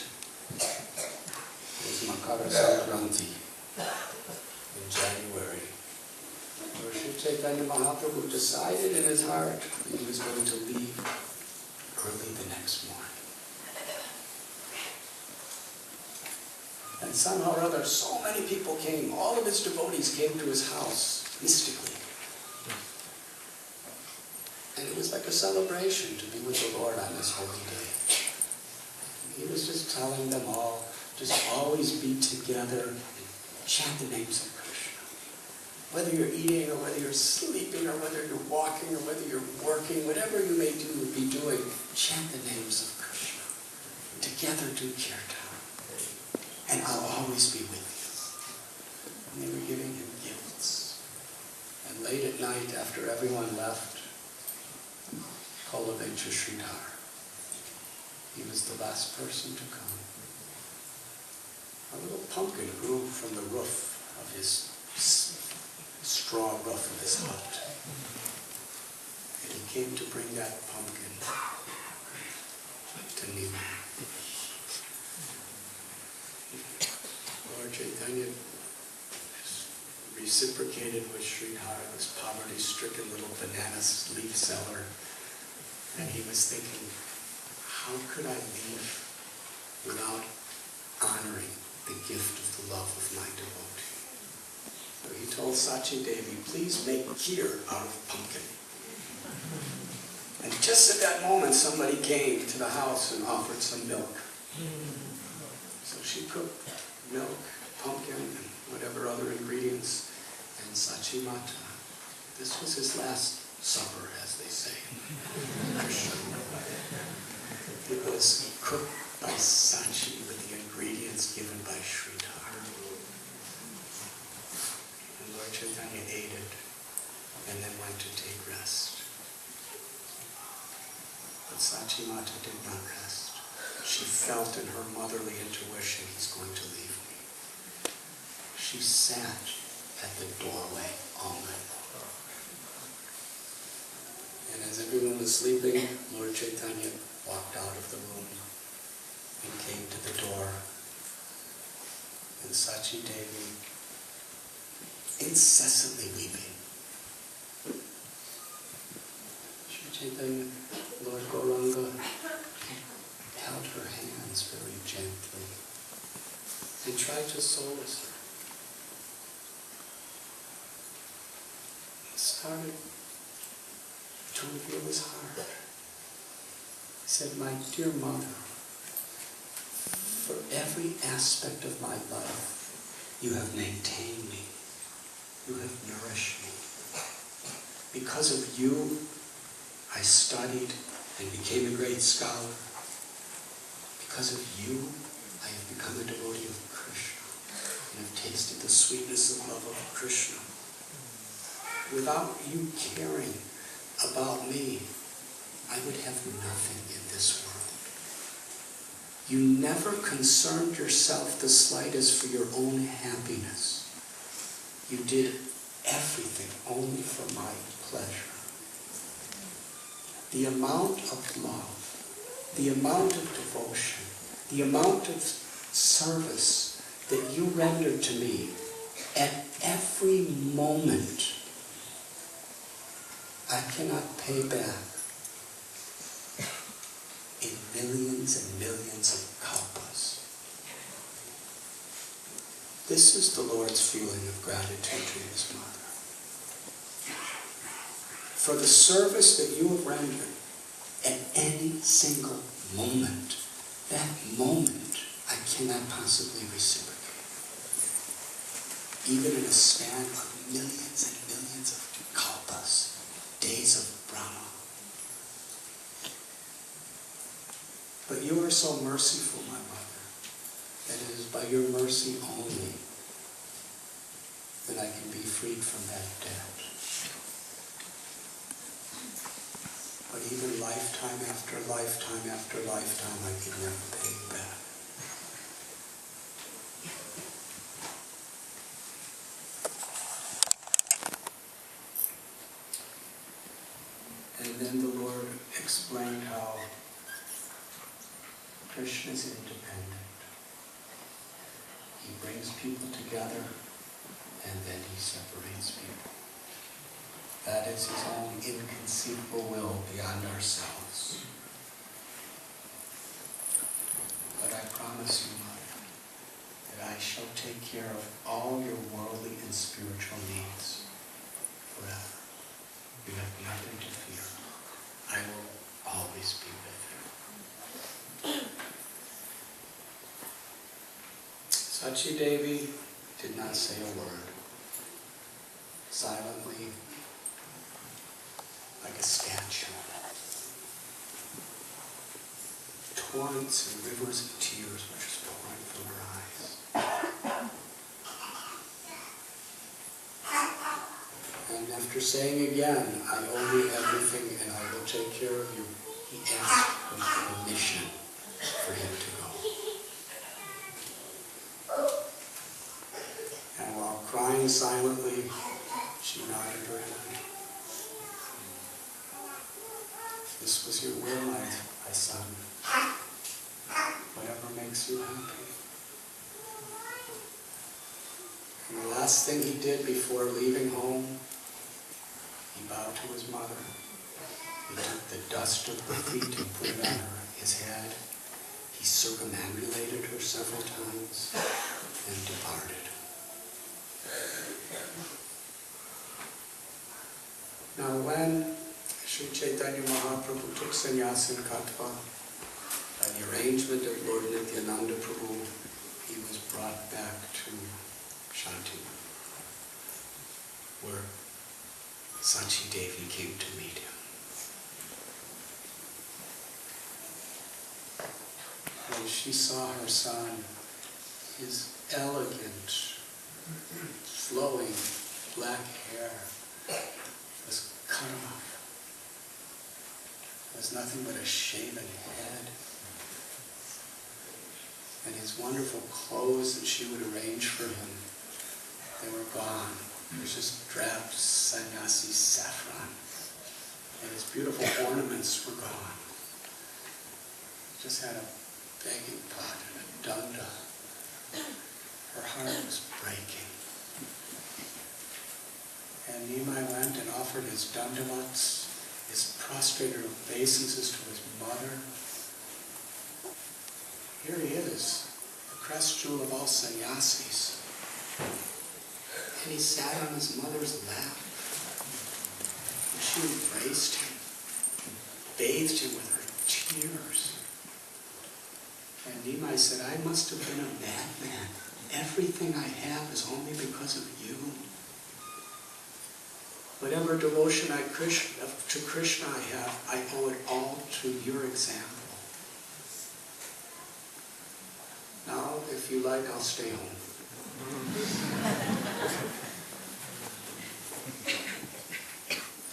it was Makara Sankranti in January, where Sri Chaitanya Mahaprabhu decided in his heart that he was going to leave early the next morning. And somehow or other, so many people came, all of his devotees came to his house, mystically. And it was like a celebration to be with the Lord on this holy day. He was just telling them all, just always be together and chant the names of Krishna. Whether you're eating or whether you're sleeping or whether you're walking or whether you're working, whatever you may be doing, chant the names of Krishna. Together do kirtan. And I'll always be with you. And they were giving him gifts. And late at night, after everyone left, Kolavecha Sridhar, he was the last person to come. a little pumpkin grew from the roof of his straw roof of his hut. And he came to bring that pumpkin to Nima. Lord Chaitanya reciprocated with Sridhar, this poverty-stricken little banana leaf seller, and he was thinking, how could I leave without honoring the gift of the love of my devotee? So he told Sachi Devi, please make kheer out of pumpkin. And just at that moment, somebody came to the house and offered some milk. So she cooked milk, pumpkin, and whatever other ingredients. And Sachi Mata, this was his last supper, as they say in Krishna. It was cooked by Sachi with the ingredients given by Sridhar. And Lord Chaitanya ate it and then went to take rest. But Sachi Mata did not rest. She felt in her motherly intuition, he's going to leave me. She sat at the doorway all night long. And as everyone was sleeping, Lord Chaitanya walked out of the room and came to the door. And Sachi Devi, incessantly weeping, Sri Chaitanya, Lord Gauranga, held her hands very gently and tried to solace her. He started to reveal his heart. He said, my dear mother, for every aspect of my life, you have maintained me. You have nourished me. Because of you, I studied and became a great scholar. Because of you, I have become a devotee of Krishna and have tasted the sweetness of love of Krishna. Without you caring about me, I would have nothing in this world. You never concerned yourself the slightest for your own happiness. You did everything only for my pleasure. The amount of love, the amount of devotion, the amount of service that you rendered to me at every moment, I cannot pay back in millions and millions of kalpas. This is the Lord's feeling of gratitude to his mother. For the service that you have rendered at any single moment, that moment I cannot possibly reciprocate. Even in a span of millions and millions of kalpas, days of Brahma. But you are so merciful, my mother, that it is by your mercy only that I can be freed from that debt. But even lifetime after lifetime after lifetime, I can never pay you back. And then the Lord explained how Krishna is independent. He brings people together and then he separates people. That is his own inconceivable will beyond ourselves. But I promise you, Mother, that I shall take care of all your worldly and spiritual needs forever. You have nothing to fear. I will always be with you. Sachi Devi did not say a word. Silently, like a statue. Torrents and rivers of tears were just pouring from her eyes. And after saying again, I owe you everything and I will take care of you, he asked for permission for him to go. crying silently, she nodded her head. This was your will, my son. Whatever makes you happy. And the last thing he did before leaving home, he bowed to his mother. He took the dust of her feet and put it on his head. He circumambulated her several times and departed. Now when Sri Chaitanya Mahaprabhu took sannyas in Katwa, by the arrangement of Lord Nityananda Prabhu, he was brought back to Shanti, where Sachi Devi came to meet him. When she saw her son, his elegant, flowing black hair was cut off. There was nothing but a shaven head. And his wonderful clothes that she would arrange for him, they were gone. It was just drab sannyasi saffron. And his beautiful ornaments were gone. He just had a begging pot and a dunda. Her heart was breaking. And Nimai went and offered his dandavats, his prostrated obeisances to his mother. Here he is, the crest jewel of all sannyasis. And he sat on his mother's lap. And she embraced him, bathed him with her tears. And Nimai said, I must have been a madman. Everything I have is only because of you. Whatever devotion to Krishna I have, I owe it all to your example. Now, if you like, I'll stay home.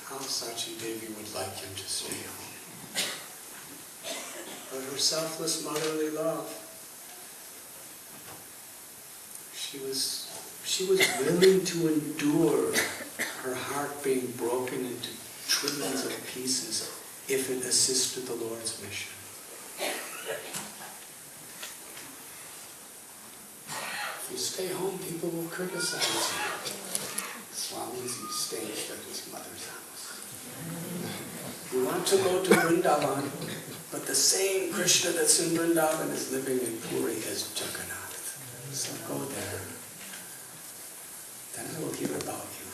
How Sachi Devi would like him to stay home. But her selfless motherly love, she was willing to endure her heart being broken into trillions of pieces if it assisted the Lord's mission. If you stay home, people will criticize you. Swami's staged at his mother's house. You want to go to Vrindavan, but the same Krishna that's in Vrindavan is living in Puri as Jagannath. So go there. Then I will hear about you.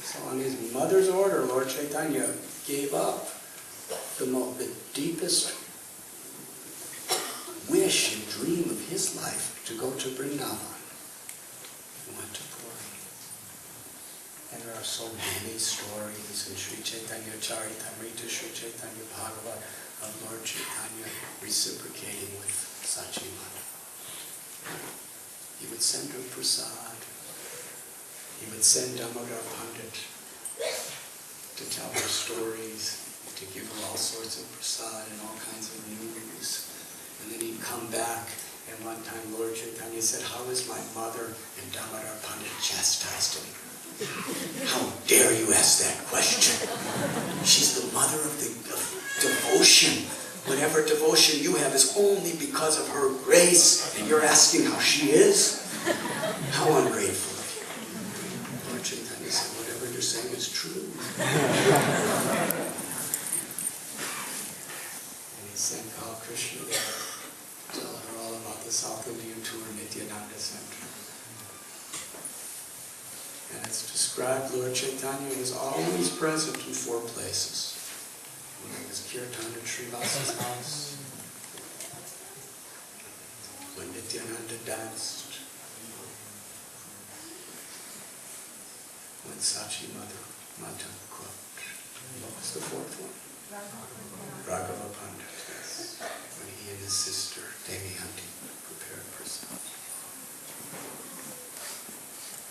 So on his mother's order, Lord Chaitanya gave up the deepest wish and dream of his life to go to Vrindavan. He went to Puri. And there are so many stories in Sri Chaitanya Charitamrita, Sri Chaitanya Bhagavat, of Lord Chaitanya reciprocating with Sachi Mata. He would send her prasad. He would send Damodar Pandit to tell her stories, to give her all sorts of prasad and all kinds of news. And then he'd come back, and one time Lord Chaitanya said, how is my mother? And Damodar Pandit chastised him. How dare you ask that question? She's the mother of devotion. Whatever devotion you have is only because of her grace, and you're asking how she is? How ungrateful of you. Lord Chaitanya said, whatever you're saying is true. And he sent Kal Krishna there to tell her all about the South Indian tour, Nityananda Center. And it's described Lord Chaitanya was always present in 4 places. When there was Kirtan at Srivasa's house, when Nityananda danced, when Sachi Mata cooked. What was the 4th one? Raghava Pandit, yes. When he and his sister, Damayanti, prepared prasad.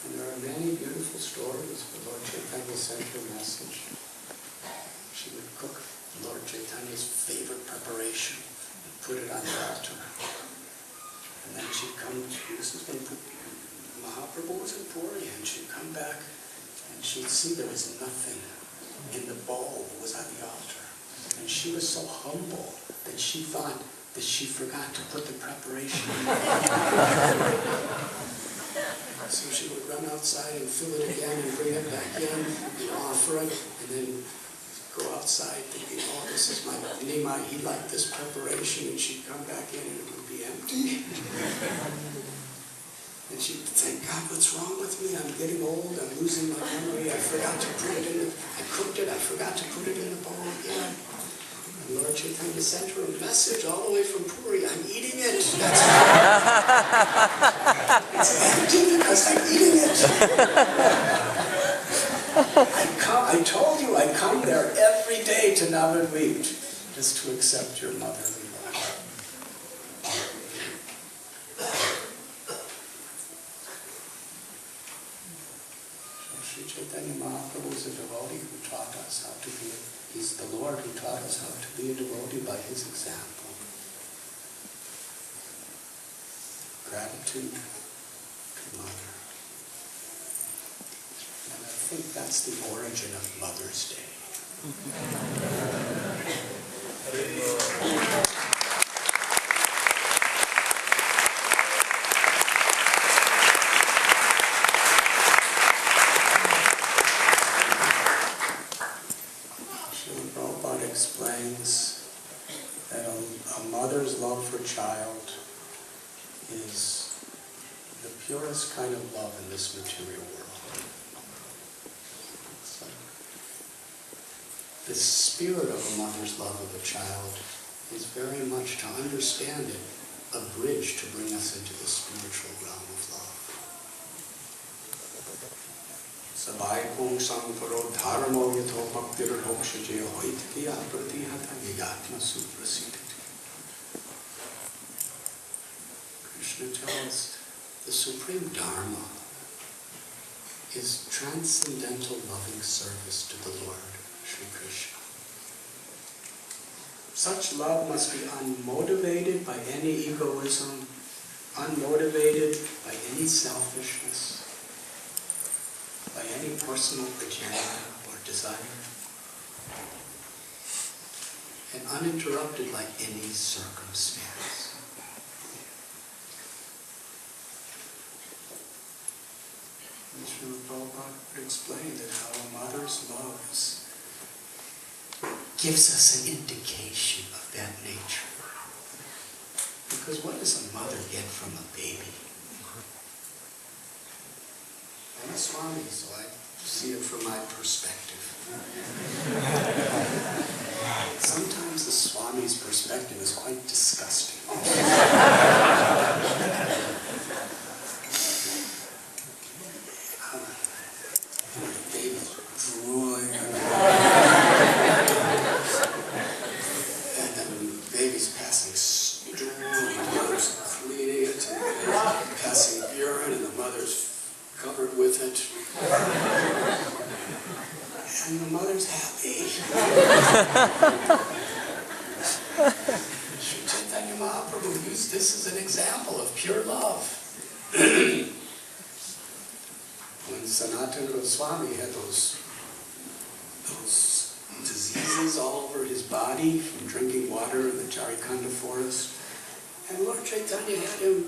And there are many beautiful stories where Lord Chaitanya sent her message. She would cook Lord Chaitanya's favorite preparation and put it on the altar. And then she'd come, this is when she'd see there was nothing in the bowl that was on the altar. And she was so humble that she thought that she forgot to put the preparation in. So she would run outside and fill it again and bring it back in and offer it, and then go outside thinking, oh, this is my Nimai, he liked this preparation, and she'd come back in and it would be empty. And she'd think, God, what's wrong with me? I'm getting old, I'm losing my memory, I forgot to put it in, I cooked it, I forgot to put it in the bowl again. And Lord Chaitanya sent her a message all the way from Puri, I'm eating it. It's empty because I'm eating it. I told you I'd come there every day to Navadvip just to accept your motherly love. Sri Chaitanya Mahaprabhu is a devotee who taught us how to be, he's the Lord who taught us how to be a devotee by his example. Gratitude to Mother. And I think that's the origin of Mother's Day. Srila Prabhupada explains that a mother's love for child is the purest kind of love in this material world. So, the spirit of a mother's love of a child is very much, to understand it, a bridge to bring us into the spiritual realm of love. Sabai kong samfaro dharmo yato bhaktir hokshaje hoitkiya pratihata vigatma suprasidati. Krishna tells the supreme dharma is transcendental loving service to the Lord, Sri Krishna. Such love must be unmotivated by any egoism, unmotivated by any selfishness, by any personal agenda or desire, and uninterrupted by any circumstance. And Srila Prabhupada would explain that how a mother's love gives us an indication of that nature. Because what does a mother get from a baby? I'm a Swami, so I see it from my perspective. Sometimes the Swami's perspective is quite disgusting. Baby drooling, and then the baby's passing stool, and the mother's cleaning it, and passing urine, and the mother's covered with it. And the mother's happy. Sri Chaitanya Mahaprabhu used this as an example of pure love. When Sanatana Goswami had those diseases all over his body from drinking water in the Charikanda forest, and Lord Chaitanya had him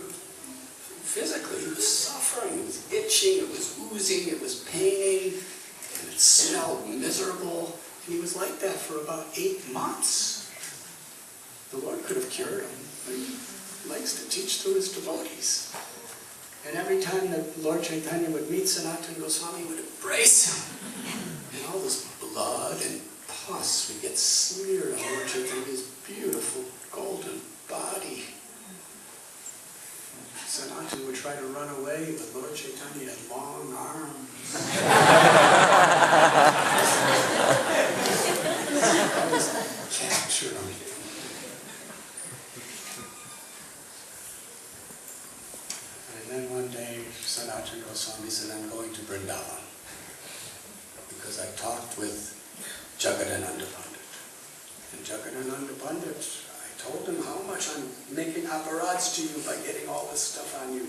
physically, he was suffering, it was itching, it was oozing, it was paining, and it smelled miserable, and he was like that for about 8 months. The Lord could have cured him, but he likes to teach through his devotees. And every time that Lord Chaitanya would meet Sanatana Goswami, he would embrace him. And all this blood and pus would get smeared on Lord Chaitanya's beautiful golden body. Sanatana would try to run away, but Lord Chaitanya had long arms. Always captured him. And then one day, Sanatana Goswami said, I'm going to Vrindavan, because I talked with Jagadananda Pandit. And Jagadananda Pandit, I told him how much I'm making aparads to you by getting all this stuff on you.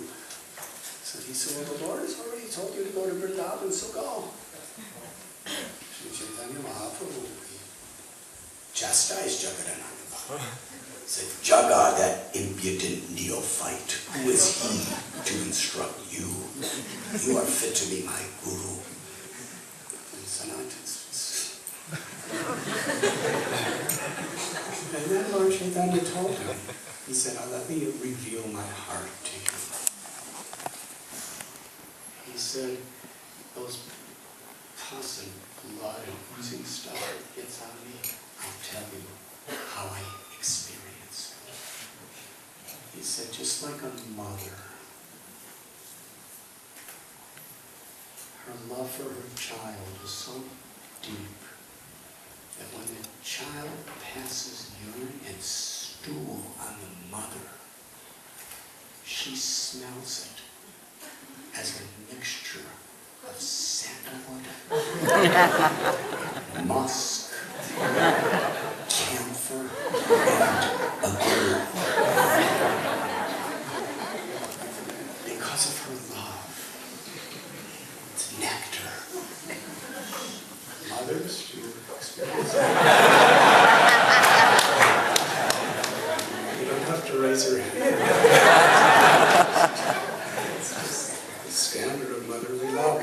So he said, well, the Lord has already told you to go to Vrindavan, so go. Sri Chaitanya Mahaprabhu chastised Jagadananda. Said, Jaga, that impudent neophyte, who is he to instruct you? You are fit to be my guru. And Sanatans. And then Lord Chaitanya told him, he said, let me reveal my heart to you. He said, those pus and blood and oozing stuff that gets out of me, I'll tell you how I experience it. He said, just like a mother, her love for her child is so deep that when the child passes urine and stool on the mother, she smells it as a mixture of sandalwood, musk, camphor, and agate. Because of her love, it's nectar. Mothers, do you experience that? You don't have to raise your hand. It's just the standard of motherly love.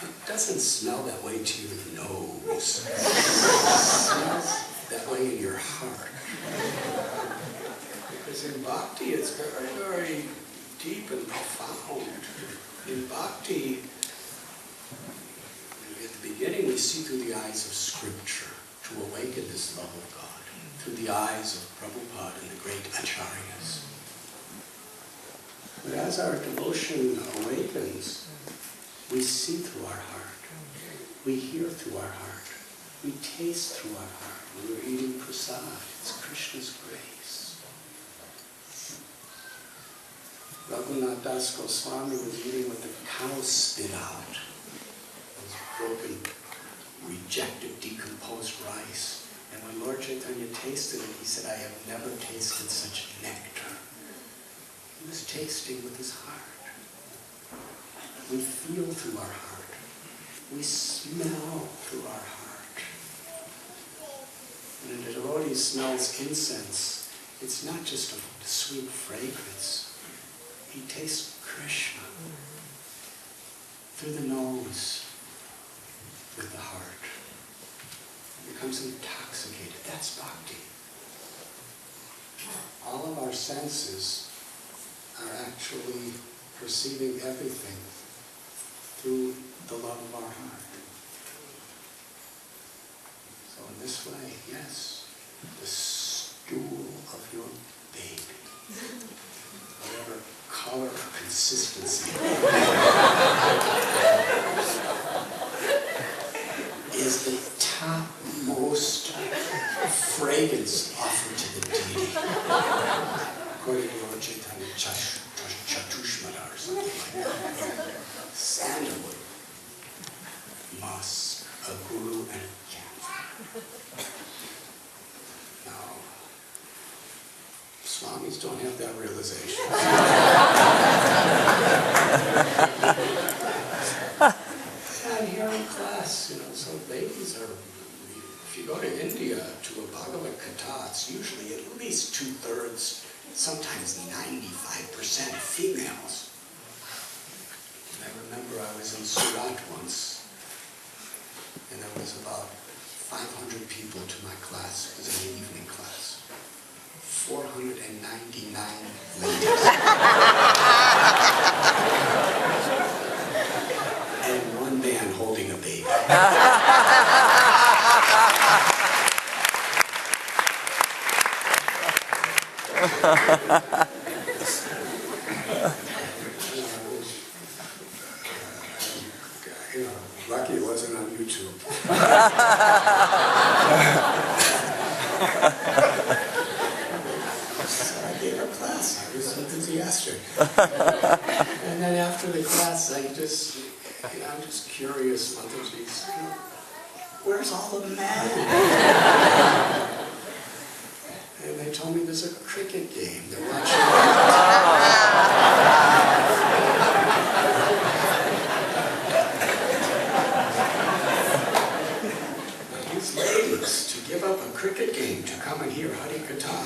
It doesn't smell that way to your nose. It smells that way in your heart. Because in bhakti, it's very, very deep and profound. In bhakti, at the beginning, we see through the eyes of Scripture to awaken this love of God, through the eyes of Prabhupada and the great acharyas. But as our devotion awakens, we see through our heart, we hear through our heart, we taste through our heart. When we're eating prasad, it's Krishna's grace. Radhanath Swami was eating what the cow spit out. Those broken, rejected, decomposed rice. And when Lord Chaitanya tasted it, he said, I have never tasted such nectar. He was tasting with his heart. We feel through our heart. We smell through our heart. When a devotee smells incense, it's not just a sweet fragrance. He tastes Krishna through the nose with the heart. He becomes intoxicated. That's bhakti. All of our senses are actually perceiving everything through the love of our heart. So in this way, yes, the stool of your baby, whatever color or consistency is the topmost fragrance offered to the deity. According to Lord Chaitanya Chatushmara or something like that. Sandalwood, musk, a guru, and a camphor. Now, Swamis don't have that realization. And here in class, so babies are, if you go to India to a Bhagavad Gita, it's usually at least 2/3, sometimes 95% females. I remember I was in Surat once, and there was about 500 people to my class. It was an evening class. 499 ladies. And one man holding a baby. Lucky it wasn't on YouTube. So I gave her class. I was enthusiastic. And then after the class, I'm just curious, Mother Jesus, where's all the men? And they told me there's a cricket game. They're watching. Katha.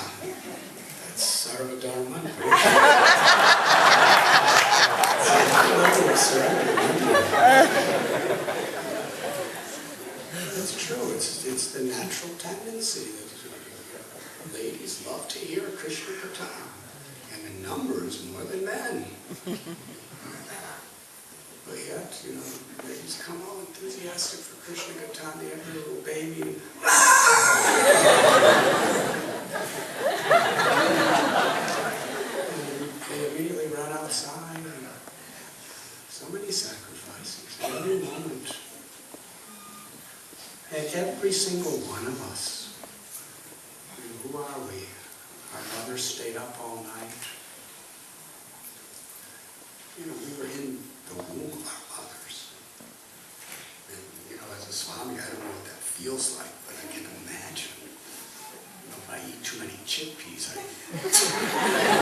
That's Sarvadharma. It's true. It's the natural tendency that ladies love to hear Krishna Katha, and in numbers more than men. But yet, ladies come all enthusiastic for Krishna Katha, they have their little baby. And they immediately run outside. And so many sacrifices, every moment. And every single one of us, who are we? Our mothers stayed up all night. We were in the womb of our mothers. And, as a Swami, I don't know what that feels like, but I can imagine. If I eat too many chickpeas,